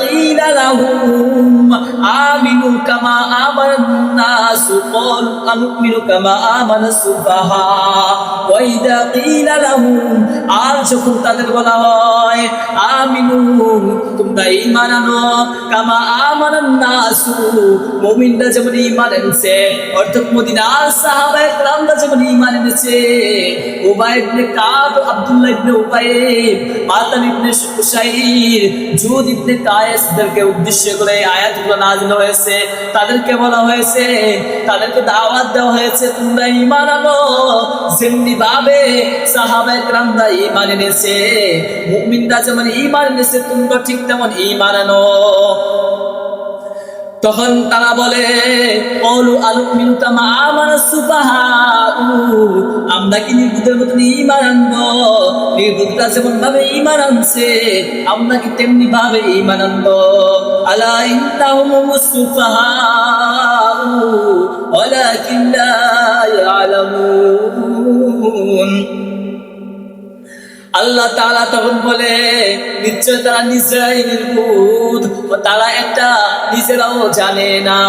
قيل لهم آمنوا كما آمن الناس قالوا أنؤمن كما آمن السفهاء وإذا قيل لهم আর যখন তাদের বলা হয় আমিনু তোমরা ঈমান আনো কামা আমানান নাসু মুমিনরা যেমন ঈমান এনেছে অর্থাৎ মদিনার সাহাবায়ে কেরামরা যেমন ঈমান এনেছে উবাই ইবনে কাব আব্দুল্লাহ ইবনে উবাই মাতান ইবনে কুসাইর জুদ ইবনে কায়েসদেরকে উদ্দেশ্য করে আয়াতগুলো নাযিল হয়েছে তাদেরকে বলা হয়েছে তাদেরকে দাওয়াত দেওয়া হয়েছে তোমরা ঈমান আনো যেমনি ভাবে সাহাবায়ে কেরামরা ঈমান এনেছে মুমিনরা যেমন ঈমান এনেছে তোমরা ঠিক তেমন ঈমান আনো তখন তারা বলে ক্বালু আনুমিনু কামা আমানাস সুফাহা আমরা কি নির্বুদ্ধের মতন ঈমান আনবো নির্বুদ্ধরা যেমন ভাবে ঈমান আনছে আমরা কি তেমনি ভাবে ঈমান আনবো আলা ইন্নাহুমুস সুফাহা ওয়ালাকিন লা ইয়ালামুন আল্লাহ তাআলা তখন বলে নিশ্চয় তারা নিজেরাই নির্বুদ্ধ তারা একটা নিজেরাও জানে না।